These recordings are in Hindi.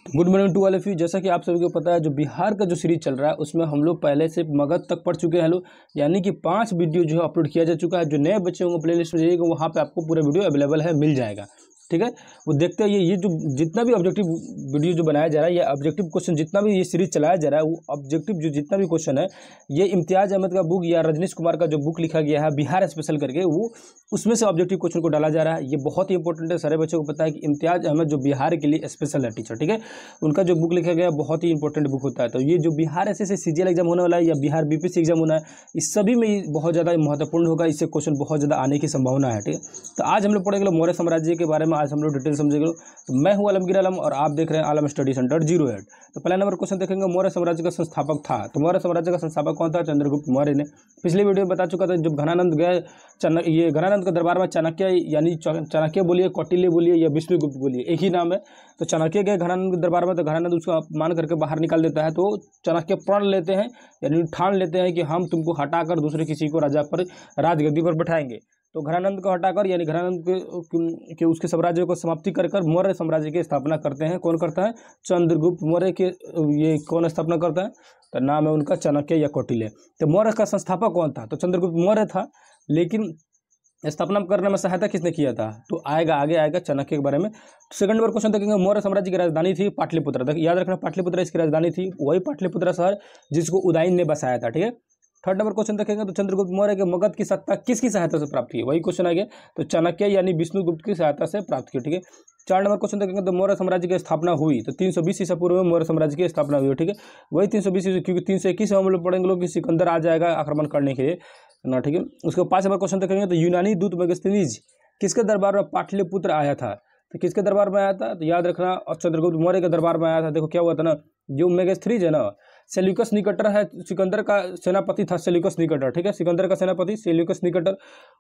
Good morning to all of you. जैसा कि आप सभी को पता है, जो बिहार का जो सीरीज चल रहा है उसमें हम लोग पहले से मगध तक पढ़ चुके हैं लोग, यानी कि 5 वीडियो जो है अपलोड किया जा चुका है। जो नए बच्चे होंगे प्लेलिस्ट में जाइएगा, वहाँ पे आपको पूरा वीडियो अवेलेबल है, मिल जाएगा। ठीक है, वो देखते हैं ये जो जितना भी ऑब्जेक्टिव वीडियो जो बनाया जा रहा है, या ऑब्जेक्टिव क्वेश्चन जितना भी ये सीरीज चलाया जा रहा है, वो ऑब्जेक्टिव जो जितना भी क्वेश्चन है, ये इम्तियाज अहमद का बुक या रजनीश कुमार का जो बुक लिखा गया है बिहार स्पेशल करके, वो उसमें से ऑब्जेक्टिव क्वेश्चन को डाला जा रहा है। ये बहुत ही इंपॉर्टेंट है, सारे बच्चों को पता है कि इम्तियाज अहमद जो बिहार के लिए स्पेशल है टीचर, ठीक है, उनका जो बुक लिखा गया है बहुत ही इंपॉर्टेंट बुक होता है। तो ये जो बिहार एसएससी सीजीएल एग्जाम होने वाला है या बिहार बीपीएससी एग्जाम होना है, इस सभी में ये बहुत ज़्यादा महत्वपूर्ण होगा, इससे क्वेश्चन बहुत ज़्यादा आने की संभावना है। ठीक है, तो आज हम लोग पढ़ेंगे मौर्य साम्राज्य के बारे में, आज हम लोग डिटेल समझेंगे। तो मैं हूं आलमगीर आलम और आप देख रहे हैं आलम स्टडी सेंटर 08। तो पहला नंबर क्वेश्चन देखेंगे, मौर्य साम्राज्य का संस्थापक था। तो मौर्य साम्राज्य का संस्थापक कौन था? चंद्रगुप्त मौर्य ने। पिछले वीडियो में बता चुका था, जब घनानंद गए ये घनानंद के दरबार में चाणक्य, यानी चाणक्य बोलिए, कौटिल्य बोलिए या विष्णुगुप्त बोलिए, एक ही नाम है। तो चाणक्य गए घनानंद के दरबार में, तो घनानंद उसका अपमान करके बाहर निकाल देता है। तो चाणक्य प्रण लेते हैं, यानी ठान लेते हैं कि हम तुमको हटाकर दूसरे किसी को राजा पर, राजगद्दी पर बैठाएंगे। तो घनानंद को हटाकर, यानी घनानंद के उसके साम्राज्य को समाप्ति कर मौर्य साम्राज्य की स्थापना करते हैं। कौन करता है? चंद्रगुप्त मौर्य के। ये कौन स्थापना करता है? तो नाम है उनका चाणक्य या कौटिल्य। तो मौर्य का संस्थापक कौन था? तो चंद्रगुप्त मौर्य था, लेकिन स्थापना करने में सहायता किसने किया था? तो आएगा, आगे आएगा चाणक्य के बारे में। सेकंड नंबर क्वेश्चन देखेंगे, मौर्य साम्राज्य की राजधानी थी पाटलिपुत्र। याद रखना, पाटलिपुत्र इसकी राजधानी थी, वही पाटलिपुत्र शहर जिसको उदयन ने बसाया था। ठीक है। थर्ड नंबर क्वेश्चन देखेंगे, तो चंद्रगुप्त मौर्य के मगध की सत्ता किसकी सहायता से प्राप्त की? वही क्वेश्चन आ गया, तो चाणक्य यानी विष्णुगुप्त की सहायता से प्राप्त की। ठीक है। 4 नंबर क्वेश्चन देखेंगे, तो मौर्य साम्राज्य की स्थापना हुई, तो 320 ईसा पूर्व में मौर्य साम्राज्य की स्थापना हुई। ठीक है, वही 320 ईसा, क्योंकि 321 हम लोग पढ़ेंगे लोग कि सिकंदर आ जाएगा आक्रमण करने के लिए ना। ठीक है, उसके 5 नंबर क्वेश्चन देखेंगे, तो यूनानी दूत मेगास्थनीज किसके दरबार में पाटलिपुत्र आया था? तो किसके दरबार में आया था? तो याद रखना, और चंद्रगुप्त मौर्य के दरबार में आया था। देखो क्या हुआ था ना, जो मेगास्थनीज है ना, सेल्यूकस निकटर है, सिकंदर का सेनापति था सेल्यूकस निकटर। ठीक है, सिकंदर का सेनापति सेल्यूकस निकटर।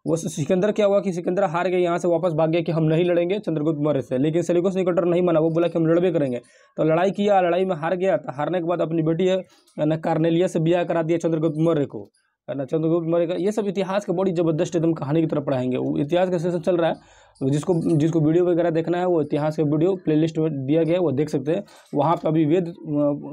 वो सिकंदर क्या हुआ कि सिकंदर हार गए, यहाँ से वापस भाग गया कि हम नहीं लड़ेंगे चंद्रगुप्त मौर्य से, लेकिन सेल्यूकस निकटर नहीं माना, वो बोला कि हम लड़बे करेंगे। तो लड़ाई किया, लड़ाई में हार गया। तो हारने के बाद अपनी बेटी है ना कार्नेलिया से ब्याह करा दिया चंद्रगुप्त मौर्य को, है ना। चंद्रगुप्त मौर्य का ये सब इतिहास का बड़ी जबरदस्त एकदम कहानी की तरह पढ़ाएंगे। वो इतिहास का सेशन चल रहा है, जिसको वीडियो वगैरह देखना है, वो इतिहास का वीडियो प्लेलिस्ट में दिया गया है, वो देख सकते हैं। वहाँ पर अभी वेद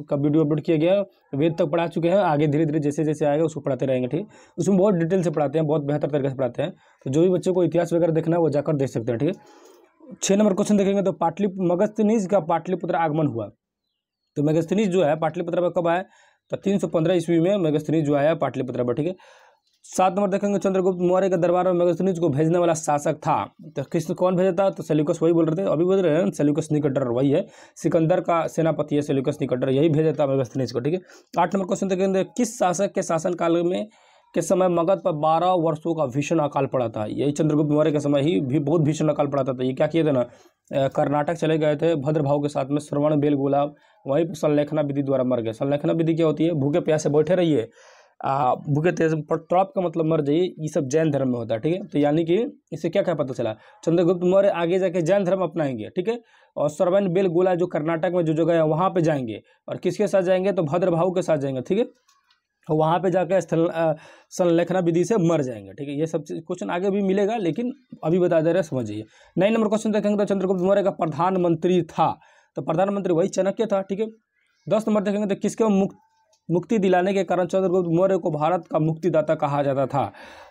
का वीडियो अपलोड किया गया है, वेद तक पढ़ा चुके हैं, आगे धीरे धीरे जैसे जैसे आएगा उसको पढ़ाते रहेंगे। ठीक, उसमें बहुत डिटेल से पढ़ाते हैं, बहुत बेहतर तरीके से पढ़ाते हैं। तो जो भी बच्चों को इतिहास वगैरह देखना है वो जाकर देख सकते हैं। ठीक है। 6 नंबर क्वेश्चन देखेंगे, तो मगस्थनीज का पाटलिपुत्र आगमन हुआ। तो मेगास्थनीज जो है पाटलिपुत्र में कब आया? तो 315 ईस्वी में मेगास्थनीज जो आया पाटलिपुत्र पर। ठीक है। 7 नंबर देखेंगे, चंद्रगुप्त मौर्य के दरबार में मेगास्थनीज को भेजने वाला शासक था। तो कौन भेजा था? तो सेल्यूकस, वही बोल रहे थे, अभी बोल रहे हैं सेल्यूकस निकटर, वही है, सिकंदर का सेनापति है सेल्यूकस निकटर, यही भेजा था मेगास्थनीज को। ठीक है। 8 नंबर क्वेश्चन देखेंगे, किस शासक के शासनकाल में के समय मगध पर 12 वर्षों का भीषण अकाल पड़ा था? यही चंद्रगुप्त मौर्य के समय ही भी बहुत भीषण अकाल पड़ा था। ये क्या किए थे ना, कर्नाटक चले गए थे भद्रभाव के साथ में, श्रवण बेलगोला, वहीं पर संलेखना विधि द्वारा मर गए। संलेखना विधि क्या होती है? भूखे प्यासे बैठे रहिए, भूखे तेज तड़प का मतलब मर जाइए, ये सब जैन धर्म में होता है। ठीक है, तो यानी कि इससे क्या क्या पता चला, चंद्रगुप्त मौर्य आगे जाके जैन धर्म अपनाएंगे। ठीक है, और श्रवण बेलगोला जो कर्नाटक में जो जगह है वहाँ पे जाएंगे, और किसके साथ जाएंगे? तो भद्रभाव के साथ जाएंगे। ठीक है, वहाँ पे जाकर संलेखना विधि से मर जाएंगे। ठीक है, ये सब क्वेश्चन आगे भी मिलेगा, लेकिन अभी बता दे रहे हैं, समझिए। 9 नंबर क्वेश्चन देखेंगे, तो चंद्रगुप्त मौर्य का प्रधानमंत्री था। तो प्रधानमंत्री वही चाणक्य था। ठीक है। 10 नंबर देखेंगे, तो किसके मुक्ति दिलाने के कारण चंद्रगुप्त मौर्य को भारत का मुक्तिदाता कहा जाता था?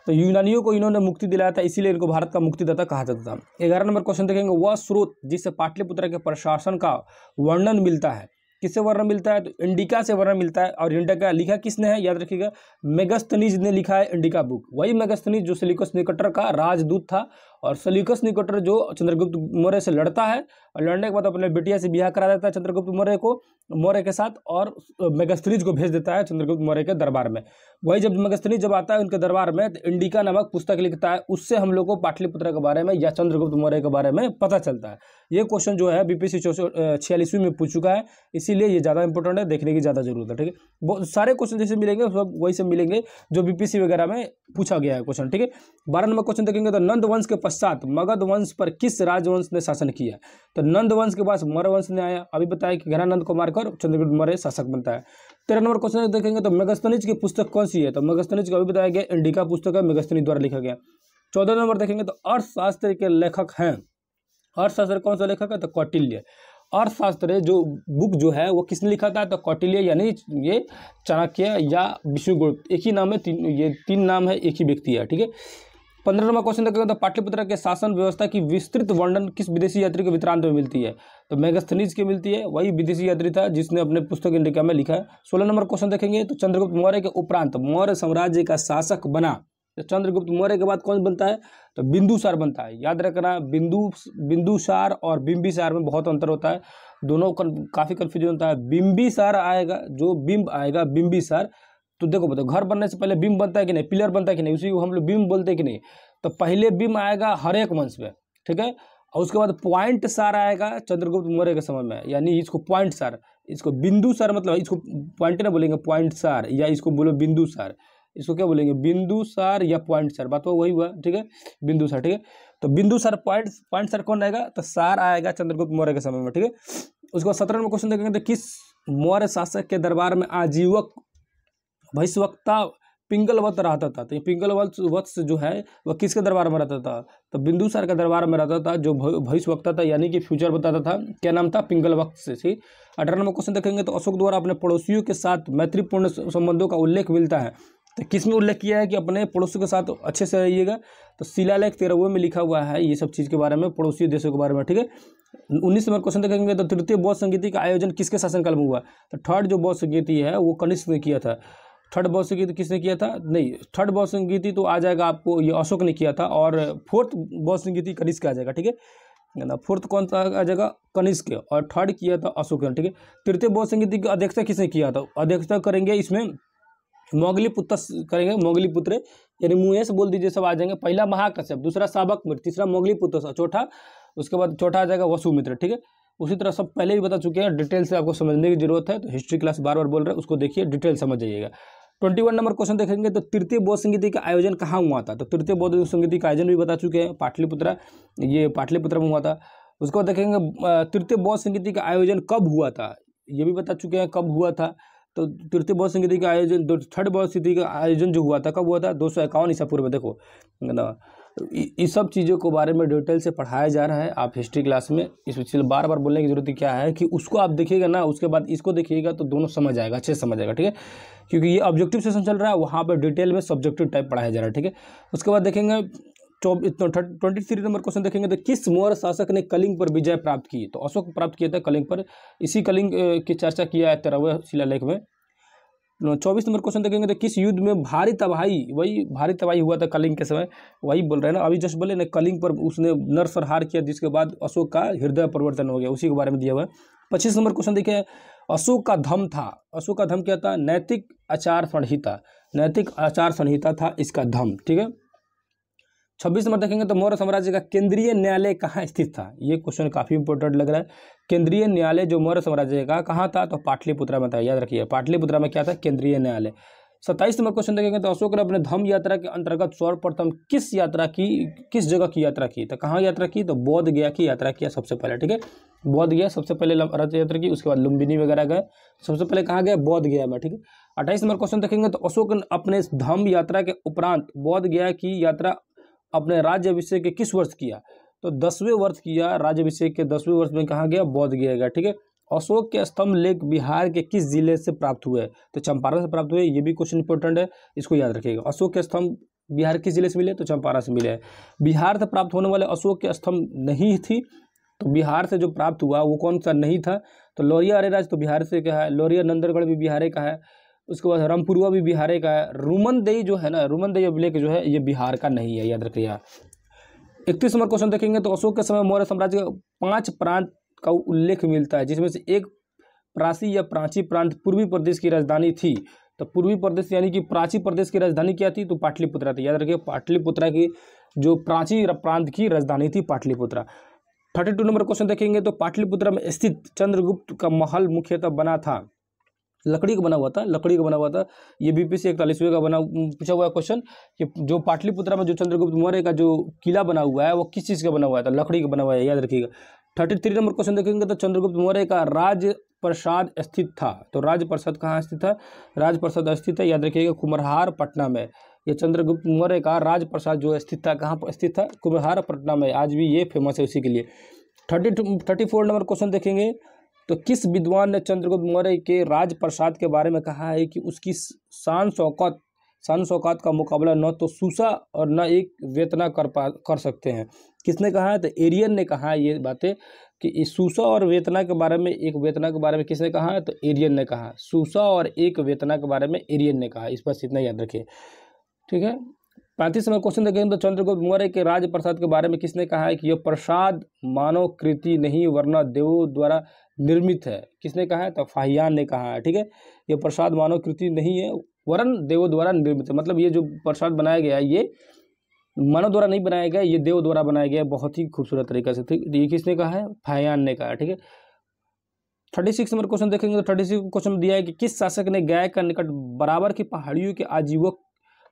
तो यूनानियों को इन्होंने मुक्ति दिलाया था, इसीलिए इनको भारत का मुक्तिदाता कहा जाता था। 11 नंबर क्वेश्चन देखेंगे, वह स्रोत जिससे पाटलिपुत्र के प्रशासन का वर्णन मिलता है, किससे वर्णन मिलता है? तो इंडिका से वर्णन मिलता है। और इंडिका लिखा किसने है? याद रखिएगा, मेगास्थनीज ने लिखा है इंडिका बुक। वही मेगास्थनीज जो सेल्यूकस निकटर का राजदूत था, और सेल्यूकस निकटर जो चंद्रगुप्त मौर्य से लड़ता है, और लड़ने के बाद अपने बिटिया से ब्याह करा देता है चंद्रगुप्त मौर्य के साथ, और मेगास्थनीज को भेज देता है चंद्रगुप्त मौर्य के दरबार में। वही जब मेगास्थनीज जब आता है उनके दरबार में, तो इंडिका नामक पुस्तक लिखता है, उससे हम लोग को पाटलिपुत्र के बारे में या चंद्रगुप्त मौर्य के बारे में पता चलता है। ये क्वेश्चन जो है बीपीएससी 46वीं में पूछ चुका है, इसीलिए ये ज़्यादा इंपॉर्टेंट है, देखने की ज़्यादा जरूरत है। ठीक है, बहुत सारे क्वेश्चन जैसे मिलेंगे सब वही सब मिलेंगे जो बीपीएससी वगैरह में पूछा गया है क्वेश्चन। ठीक है। 12 नंबर क्वेश्चन देखेंगे, तो नंद वंश के पश्चात मगध वंश पर किस राजवंश ने शासन किया? तो नंद वंश के पास मौर्य वंश ने आया। अभी बताया कि घनानंद को मारकर चंद्रगुप्त मौर्य शासक बनता है। 13 नंबर क्वेश्चन देखेंगे, तो मेगास्थनीज की पुस्तक कौन सी है? तो मेगास्थनीज का अभी बताया गया इंडिका पुस्तक है, मेगास्थनीज द्वारा लिखा गया। 14 नंबर देखेंगे, तो अर्थशास्त्र के लेखक हैं। अर्थशास्त्र कौन सा लेखक है? तो कौटिल्य। अर्थशास्त्र जो बुक जो है वो किसने लिखा था, तो कौटिल्य यानी ये चाणक्य या विष्णुगुप्त, एक ही नाम है, ये तीन नाम है, एक ही व्यक्ति है, ठीक है। 15 नंबर क्वेश्चन देखेंगे तो पाटलिपुत्र के शासन व्यवस्था की विस्तृत वर्णन किस विदेशी यात्री के वृत्तांत में मिलती है, तो मेगास्थनीज के मिलती है, वही विदेशी यात्री था जिसने अपने पुस्तक इंडिका में लिखा है। 16 नंबर क्वेश्चन देखेंगे तो चंद्रगुप्त मौर्य के उपरांत मौर्य साम्राज्य का शासक बना, तो चंद्रगुप्त मौर्य के बाद कौन बनता है, तो बिंदुसार बनता है। याद रखना बिंदुसार और बिंबिसार में बहुत अंतर होता है, दोनों काफी कंफ्यूजन होता है। बिंबिसार आएगा, जो बिंब आएगा बिंबिसार, तो देखो बताओ घर बनने से पहले बिंब बनता है कि नहीं, पिलर बनता है कि नहीं, उसी को हम लोग बिंब बोलते हैं कि नहीं। तो पहले बिंब आएगा हरेक वंश में, ठीक है, और उसके बाद पॉइंट सार आएगा चंद्रगुप्त मौर्य के समय में, यानी इसको पॉइंट सार, इसको बिंदु सार, मतलब इसको पॉइंट ना बोलेंगे, पॉइंट सार, या इसको बोलो बिंदु सार, इसको क्या बोलेंगे, बिंदु सार या पॉइंट सार, बात वही हुआ, ठीक है, बिंदु सार, ठीक है। तो बिंदु सार पॉइंट सार कौन आएगा, तो सार आएगा चंद्रगुप्त मौर्य के समय में, ठीक है। उसके बाद 17 नंबर क्वेश्चन देखेंगे तो किस मौर्य शासक के दरबार में आजीवक भविष्यवक्ता पिंगलवत रहता था, तो ये पिंगलवत्स जो है वह किसके दरबार में रहता था, तो बिंदुसार के दरबार में रहता था, जो भविष्यवक्ता था यानी कि फ्यूचर बताता था, क्या नाम था, पिंगलवत्स से, ठीक। 18 नंबर क्वेश्चन देखेंगे तो अशोक द्वारा अपने पड़ोसियों के साथ मैत्रीपूर्ण संबंधों का उल्लेख मिलता है, तो किसमें उल्लेख किया है कि अपने पड़ोसियों के साथ अच्छे से रहिएगा, तो शिलालेख 13वें में लिखा हुआ है ये सब चीज़ के बारे में, पड़ोसी देशों के बारे में, ठीक है। 19 नंबर क्वेश्चन देखेंगे तो तृतीय बौद्ध संगीति का आयोजन किसके शासनकाल में हुआ, तो थर्ड जो बौद्ध संगीति है वो कनिष्क ने किया था। थर्ड बौद्ध संगीति किसने किया था, नहीं, थर्ड बौद्ध संगीति तो आ जाएगा आपको, ये अशोक ने किया था, और फोर्थ बौद्ध संगीति कनिष्क आ जाएगा, ठीक है ना। फोर्थ कौन सा आ जाएगा, कनिष्क, और थर्ड किया था अशोक ने, ठीक है। तृतीय बौद्ध संगीति की अध्यक्षता किसने किया था, अध्यक्षता करेंगे इसमें मोगलीपुत्र करेंगे, मोगलीपुत्र यानी मुँह से बोल दीजिए सब आ जाएंगे, पहला महाकश्यप, दूसरा शावक मित्र, तीसरा मोगलीपुत्र, चौथा, उसके बाद चौथा आ जाएगा वसुमित्र, ठीक है। उसी तरह सब पहले भी बता चुके हैं, डिटेल से आपको समझने की जरूरत है, तो हिस्ट्री क्लास बार बार बोल रहे हैं, उसको देखिए, डिटेल समझ जाइएगा। 21 नंबर क्वेश्चन देखेंगे तो तृतीय बौद्ध संगीति का आयोजन कहाँ हुआ था, तो तृतीय बौद्ध संगीति का आयोजन भी बता चुके हैं, पाटलिपुत्र, ये पाटलिपुत्र में हुआ था। उसको देखेंगे तृतीय बौद्ध संगीति का आयोजन कब हुआ था, ये भी बता चुके हैं कब हुआ था, तो तृतीय बौद्ध संगीति का आयोजन, थर्ड बौद्ध संगीति का आयोजन जो हुआ था कब हुआ था, 251 ईसा पूर्व में, देखो ना, इस सब चीज़ों के बारे में डिटेल से पढ़ाया जा रहा है। आप हिस्ट्री क्लास में इस चीज़ बार बार बोलने की जरूरत क्या है कि उसको आप देखिएगा ना, उसके बाद इसको देखिएगा तो दोनों समझ आएगा, अच्छे से समझ आएगा, ठीक है, क्योंकि ये ऑब्जेक्टिव सेशन चल रहा है, वहाँ पर डिटेल में सब्जेक्टिव टाइप पढ़ाया जा रहा है, ठीक है। उसके बाद देखेंगे 23 नंबर क्वेश्चन देखेंगे तो किस मौर्य शासक ने कलिंग पर विजय प्राप्त की, तो अशोक प्राप्त किया था कलिंग पर, इसी कलिंग की चर्चा किया है 13वें शिलालेख में। 24 नंबर क्वेश्चन देखेंगे तो किस युद्ध में भारी तबाही, वही भारी तबाही हुआ था कलिंग के समय, वही बोल रहे हैं ना, अभी जस्ट बोले ना, कलिंग पर उसने नरसंहार किया, जिसके बाद अशोक का हृदय परिवर्तन हो गया, उसी के बारे में दिया हुआ है। 25 नंबर क्वेश्चन देखिए, अशोक का धम था, अशोक का धम क्या था, नैतिक आचार संहिता, नैतिक आचार संहिता था इसका धम, ठीक है। 26 नंबर देखेंगे तो मौर्य साम्राज्य का केंद्रीय न्यायालय कहाँ स्थित था, ये क्वेश्चन काफी इंपॉर्टेंट लग रहा है। केंद्रीय न्यायालय जो मौर्य साम्राज्य का कहाँ था, तो पाटलिपुत्र में था, याद रखिए पाटलिपुत्र में क्या था, केंद्रीय न्यायालय। 27 नंबर क्वेश्चन देखेंगे तो अशोक ने अपने धम्म यात्रा के अंतर्गत सर्वप्रथम किस जगह की यात्रा की, तो कहाँ यात्रा की, तो बोध गया की यात्रा किया सबसे पहले, ठीक है, बोध गया सबसे पहले रथ यात्रा की, उसके बाद लुम्बिनी वगैरह गए, सबसे पहले कहाँ गए, बोध गया में, ठीक है। 28 नंबर क्वेश्चन देखेंगे तो अशोक ने अपने धम्म यात्रा के उपरांत बोध गया की यात्रा अपने राज्याभिषेक के किस वर्ष किया, तो 10वें वर्ष किया, राज्याभिषेक के 10वें वर्ष में कहाँ गया, बोध गया गया, ठीक है। अशोक के स्तंभ लेख बिहार के किस जिले से प्राप्त हुए, तो चंपारण से प्राप्त हुए, ये भी क्वेश्चन इंपॉर्टेंट है, इसको याद रखिएगा। अशोक के स्तंभ बिहार किस जिले से मिले, तो चंपारण से मिले। बिहार से प्राप्त होने वाले अशोक के स्तंभ नहीं थी, तो बिहार से जो प्राप्त हुआ वो कौन सा नहीं था, तो लौरिया अरेराज तो बिहार से क्या है, लौरिया नंदनगढ़ भी बिहार का है, उसके बाद रामपुरवा भी बिहार का है, रूमनदेई जो है ना, रूमनदेई अभिलेख जो है ये बिहार का नहीं है, याद रखिएगा। 31 नंबर क्वेश्चन देखेंगे तो अशोक के समय मौर्य साम्राज्य का 5 प्रांत का उल्लेख मिलता है, जिसमें से एक प्राची या प्राची प्रांत पूर्वी प्रदेश की राजधानी थी, तो पूर्वी प्रदेश यानी कि प्राची प्रदेश की राजधानी क्या थी, तो पाटलिपुत्रा थी, याद रखिए पाटलिपुत्रा की जो प्राची प्रांत की राजधानी थी पाटलिपुत्रा। 32 नंबर क्वेश्चन देखेंगे तो पाटलिपुत्रा में स्थित चंद्रगुप्त का महल मुख्यतः बना था, लकड़ी का बना हुआ था, लकड़ी का बना हुआ था, ये बीपीएससी 41वें का बना पूछा हुआ क्वेश्चन कि जो पाटलिपुत्रा में जो चंद्रगुप्त मौर्य का जो किला बना हुआ है वो किस चीज़ का बना हुआ था, लकड़ी का बना हुआ है, याद रखिएगा। 33 नंबर क्वेश्चन देखेंगे तो चंद्रगुप्त मौर्य का राजप्रसाद स्थित था, तो राजप्रसाद कहाँ स्थित था, राजप्रसाद स्थित है, याद रखिएगा कुम्हरहार पटना में, ये चंद्रगुप्त मौर्य का राजप्रसाद जो स्थित था, कहाँ पर स्थित था, कुम्हरहार पटना में, आज भी ये फेमस है उसी के लिए। 34 नंबर क्वेश्चन देखेंगे तो किस विद्वान ने चंद्रगुप्त मौर्य के राजप्रसाद के बारे में कहा है कि उसकी शान शौकत का मुकाबला न तो सूसा और न एक वेतना कर सकते हैं। किसने कहा है? तो एरियन ने कहा है ये बातें कि इस सूसा और वेतना के बारे में, एक वेतना के बारे में किसने कहा है? तो एरियन ने कहा। सूसा और एक वेतना के बारे में एरियन ने कहा। इस पर इतना याद रखिए, ठीक है। 35 में क्वेश्चन देखेंगे तो चंद्रगुप्त मौर्य के राजप्रसाद के बारे में किसने कहा है कि यह प्रसाद मानव कृति नहीं वरना देवों द्वारा निर्मित है। किसने कहा है? तो फाहियान ने कहा है, ठीक है। यह प्रसाद मानव कृति नहीं है वरन देवों द्वारा निर्मित है। मतलब ये जो प्रसाद बनाया गया है ये मानव द्वारा नहीं बनाया गया, ये देव द्वारा बनाया गया। बहुत ही खूबसूरत तरीके से, ठीक। ये किसने कहा है? फाहियान ने कहा, ठीक है। 36 नंबर क्वेश्चन देखेंगे तो 36 क्वेश्चन दिया है कि किस शासक ने गया का निकट बराबर की पहाड़ियों के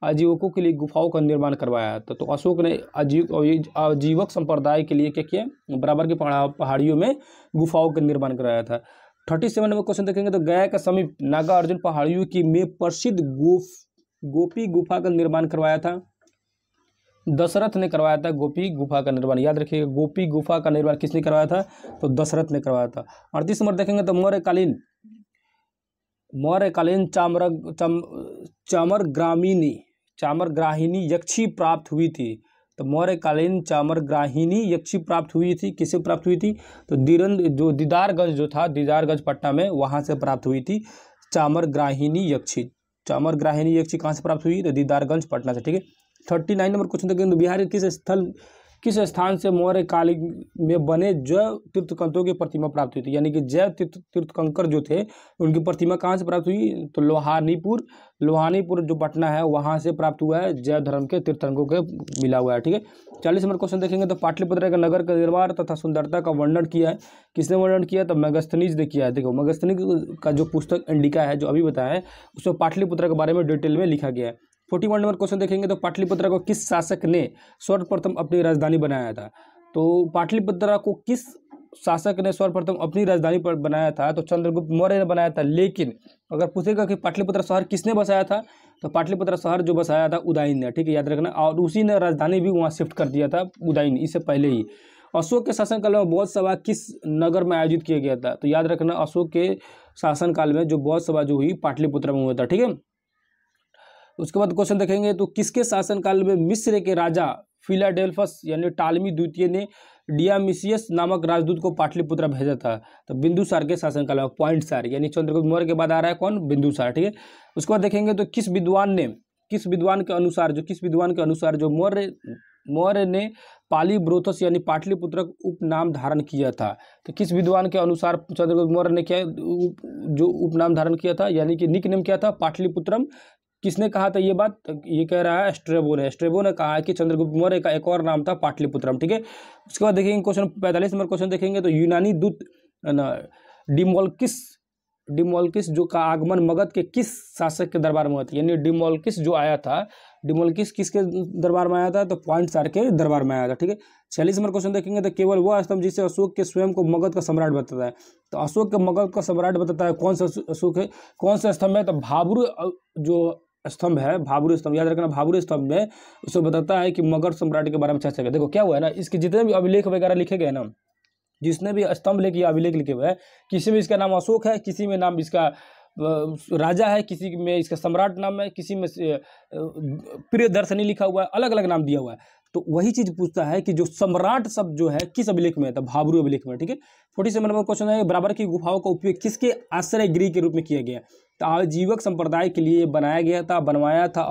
आजीवकों के लिए गुफाओं का निर्माण करवाया था। तो अशोक ने आजीवक संप्रदाय के लिए क्या किया? बराबर की पहाड़ियों में गुफाओं का निर्माण कराया था। 37 नंबर क्वेश्चन देखेंगे तो गया के समीप नागार्जुन पहाड़ियों की में प्रसिद्ध गोपी गुफा का निर्माण करवाया था। दशरथ ने करवाया था गोपी गुफा का निर्माण। याद रखिएगा, गोपी गुफा का निर्माण किसने करवाया था? तो दशरथ ने करवाया था। 38 नंबर देखेंगे तो मौर्यकालीन चामरग्राहिनी यक्षी प्राप्त हुई थी। तो मौर्यकालीन चामरग्राहिनी यक्षी प्राप्त हुई थी। किससे प्राप्त हुई थी? तो दीदारगंज जो था, दीदारगंज पटना में, वहां से प्राप्त हुई थी चामरग्राहिनी यक्षी। चामरग्राहिनी यक्षी कहाँ से प्राप्त हुई? तो दीदारगंज पटना से, ठीक है। 39 नंबर क्वेश्चन देखेंगे तो बिहार के किस स्थान से मौर्य काल में बने जैव तीर्थंकरों की प्रतिमा प्राप्त हुई थी? यानी कि जैव तीर्थंकर जो थे उनकी प्रतिमा कहाँ से प्राप्त हुई? तो लोहानीपुर जो पटना है वहाँ से प्राप्त हुआ है। जैव धर्म के तीर्थंकरों के मिला हुआ है, ठीक है। 40 नंबर क्वेश्चन देखेंगे तो पाटलिपुत्र का नगर का निर्माण तथा सुंदरता का वर्णन किया है। किसने वर्णन किया? तो मेगास्थनीज ने किया है। देखो, मेगास्थनीज का जो पुस्तक इंडिका है जो अभी बताया है उसमें पाटलिपुत्र के बारे में डिटेल में लिखा गया है। 41 नंबर क्वेश्चन देखेंगे तो पाटलिपुत्र को किस शासक ने सर्वप्रथम अपनी राजधानी बनाया था? तो पाटलिपुत्र को किस शासक ने सर्वप्रथम अपनी राजधानी पर बनाया था? तो चंद्रगुप्त मौर्य ने बनाया था। लेकिन अगर पूछेगा कि पाटलिपुत्र शहर किसने बसाया था, तो पाटलिपुत्र शहर जो बसाया था उदयन ने, ठीक है, याद रखना। और उसी ने राजधानी भी वहाँ शिफ्ट कर दिया था, उदयन, इससे पहले ही। अशोक के शासनकाल में बौद्ध सभा किस नगर में आयोजित किया गया था? तो याद रखना, अशोक के शासनकाल में जो बौद्ध सभा जो हुई पाटलिपुत्र में हुआ था, ठीक है। उसके बाद क्वेश्चन देखेंगे तो किसके शासनकाल में मिस्र के राजा फिलाडेल्फस यानी टालमी द्वितीय ने डियामिसियस नामक राजदूत को पाटलिपुत्र भेजा था? तो बिंदुसार के शासनकाल में। पॉइंट सार, यानी चंद्रगुप्त मौर्य के बाद आ रहा है कौन? बिंदुसार, ठीक है। उसके बाद देखेंगे तो किस विद्वान के अनुसार जो मौर्य ने पालीब्रोथस यानी पाटलिपुत्र उपनाम धारण किया था? तो किस विद्वान के अनुसार चंद्रगुप्त मौर्य ने क्या जो उपनाम धारण किया था, यानी कि निक नेम क्या था? पाटलिपुत्रम। किसने कहा था ये बात? ये कह रहा है स्ट्रेबो ने कहा है कि चंद्रगुप्त मौर्य का एक और नाम था पाटलिपुत्रम, ठीक है। उसके बाद देखेंगे क्वेश्चन 45 नंबर क्वेश्चन देखेंगे तो यूनानी दूत डिमोल्किस जो का आगमन मगध के किस शासक के दरबार में हुआ था? यानी डिमोल्किस जो आया था, डिमोल्किस किसके दरबार में आया था? तो पॉइंट सार के दरबार में आया था, ठीक है। 46 नंबर क्वेश्चन देखेंगे तो केवल वह स्तंभ जिसे अशोक के स्वयं को मगध का सम्राट बताता है। तो अशोक के मगध का सम्राट बताता है कौन सा अशोक है, कौन सा स्तंभ है? तो भाब्रू जो स्तंभ है, भाब्रू स्तंभ, याद रखना। भाब्रू स्तंभ में उसको बताता है कि मगध सम्राट के बारे में चर्चा है। देखो क्या हुआ है ना, इसके जितने भी अभिलेख वगैरह लिखे गए ना, जिसने भी स्तंभ लेख या अभिलेख लिखे हुए हैं, किसी में इसका नाम अशोक है, किसी में नाम इसका राजा है, किसी में इसका सम्राट नाम है, किसी में प्रियदर्शनी लिखा हुआ है, अलग अलग नाम दिया हुआ है। तो वही चीज पूछता है कि जो सम्राट शब्द जो है किस अभिलेख में है? तो भाब्रू अभिलेख में, ठीक है। 47 नंबर क्वेश्चन है बराबर की गुफाओं का उपयोग किसके आश्रय गृह के रूप में किया गया? तो आजीवक संप्रदाय के लिए बनवाया था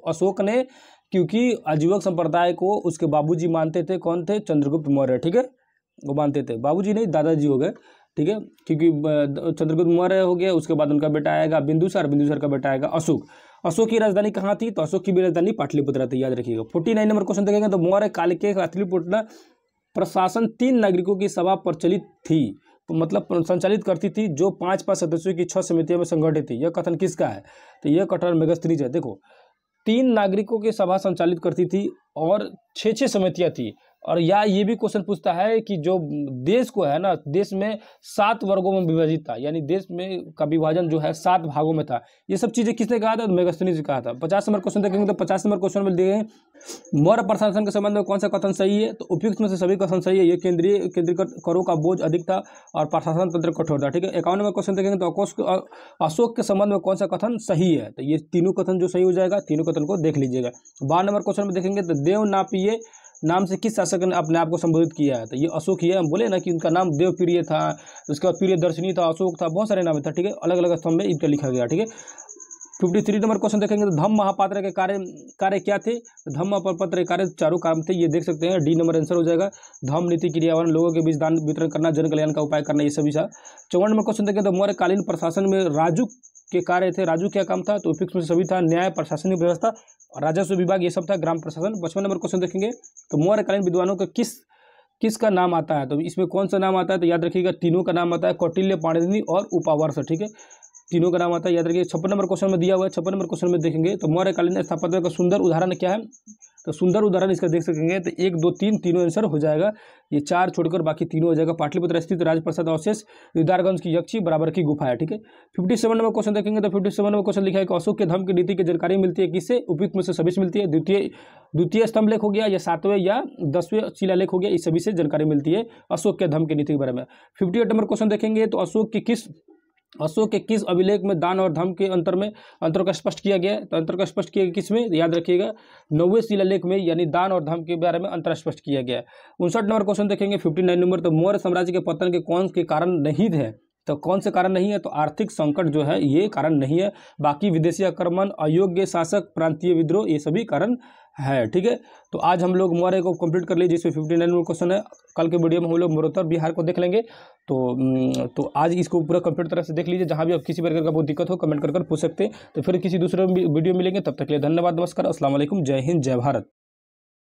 अशोक ने, क्योंकि आजीवक संप्रदाय को उसके बाबूजी मानते थे। कौन थे? चंद्रगुप्त मौर्य, ठीक है, वो मानते थे। बाबूजी नहीं, दादाजी हो गए, ठीक है, क्योंकि चंद्रगुप्त मौर्य हो गया, उसके बाद उनका बेटा आएगा बिंदुसार का बेटा आएगा अशोक की राजधानी कहाँ थी? तो अशोक की भी राजधानी पाटलिपुत्र थी, याद रखिएगा। 49 नंबर क्वेश्चन देखेंगे तो मौर्य काल के पाटलिपुत्र प्रशासन 3 नागरिकों की सभा प्रचलित थी, तो मतलब संचालित करती थी, जो 5 सदस्यों की 6 समितियों में संगठित थी। यह कथन किसका है? तो यह कथन मेगास्थनीज है। देखो, 3 नागरिकों की सभा संचालित करती थी और 6 समितियां थी, और या ये भी क्वेश्चन पूछता है कि जो देश को है ना, देश में 7 वर्गों में विभाजित था, यानी देश में का विभाजन जो है 7 भागों में था। ये सब चीज़ें किसने कहा था? तो मेगास्थनीज ने कहा था। 50 नंबर क्वेश्चन देखेंगे तो 50 नंबर क्वेश्चन में देखेंगे मौर्य प्रशासन के संबंध में कौन सा कथन सही है? तो उपयुक्त में से सभी कथन सही है। ये केंद्रीकृत करों का बोझ अधिक था और प्रशासन तंत्र कठोर था। ठीक है। 51 नंबर क्वेश्चन देखेंगे तो अशोक के संबंध में कौन सा कथन सही है? तो ये तीनों कथन जो सही हो जाएगा, तीनों कथन को देख लीजिएगा। 52 नंबर क्वेश्चन में देखेंगे तो देवनापिय नाम से किस शासक ने अपने आप को संबोधित किया है? तो ये अशोक ही है। हम बोले ना कि उनका नाम देवप्रिय था, उसके बाद प्रियदर्शनी था, अशोक था, बहुत सारे नाम था। ठीक है। अलग अलग स्तंभ में इनका लिखा गया। ठीक है। 53 नंबर क्वेश्चन देखेंगे तो धम्म महापात्र के कार्य क्या थे? धम्म महापात्र के कार्य चारों काम थे, ये देख सकते हैं। डी नंबर आंसर हो जाएगा। धम्म नीति क्रियावन, लोगों के बीच दान वितरण करना, जन कल्याण का उपाय करना, ये सभी था। 54 नंबर क्वेश्चन देखेंगे तो मौर्यकालीन प्रशासन में राजू के कार्य थे। राजू क्या काम था? तो उपयुक्त में सभी था। न्याय, प्रशासनिक व्यवस्था और राजस्व विभाग, ये सब था। ग्राम प्रशासन। 55 नंबर क्वेश्चन देखेंगे तो मौर्यकालीन विद्वानों का किसका नाम आता है? तो इसमें कौन सा नाम आता है? तो याद रखिएगा तीनों का नाम आता है, कौटिल्य, पाणिनि और उपावर्ष। ठीक है। तीनों का नाम आता है, याद रखिए। 56 नंबर क्वेश्चन में दिया हुआ है। 56 नंबर क्वेश्चन में देखेंगे तो मौर्यकालीन स्थापत्य का सुंदर उदाहरण क्या है? तो सुंदर उदाहरण इसका देख सकेंगे तो 1, 2, 3 तीनों आंसर हो जाएगा। ये 4 छोड़कर बाकी तीनों हो जाएगा। पाटलिपुत्र स्थित राजप्रसाद अवशेष, दीदारगंज की यक्षी, बराबर की गुफा है। ठीक है। 57 नंबर क्वेश्चन देखेंगे तो 57 नंबर क्वेश्चन लिखा है कि अशोक के धम्म की नीति की जानकारी मिलती है किससे? उपयुक्त में से सभी से मिलती है। द्वितीय स्तंभ लेख हो गया, या 7वें या 10वें शिलालेख हो गया, इस सभी से जानकारी मिलती है अशोक के धम्म की नीति के बारे में। 58 नंबर क्वेश्चन देखेंगे तो अशोक के किस अभिलेख में दान और धम्म के अंतर का स्पष्ट किया गया है? तो अंतर का स्पष्ट किया गया किस में? याद रखिएगा 9वें शिलालेख में, यानी दान और धम्म के बारे में अंतर स्पष्ट किया गया है। 59 नंबर क्वेश्चन देखेंगे 59 नंबर तो मौर्य साम्राज्य के पतन के कौन के कारण नहीं थे? तो कौन से कारण नहीं है? तो आर्थिक संकट जो है ये कारण नहीं है। बाकी विदेशी आक्रमण, अयोग्य शासक, प्रांतीय विद्रोह, ये सभी कारण है। ठीक है। तो आज हम लोग मौर्य को कंप्लीट कर लीजिए, जिसमें 59 नंबर क्वेश्चन है। कल के वीडियो में हम लोग मौर्योत्तर बिहार को देख लेंगे। तो आज इसको पूरा कंप्लीट तरह से देख लीजिए। जहां भी आप किसी प्रकार का बहुत दिक्कत हो कमेंट कर पूछ सकते हैं। तो फिर किसी दूसरे वीडियो मिलेंगे, तब तक के लिए धन्यवाद, नमस्कार, अस्सलाम वालेकुम, जय हिंद, जय भारत।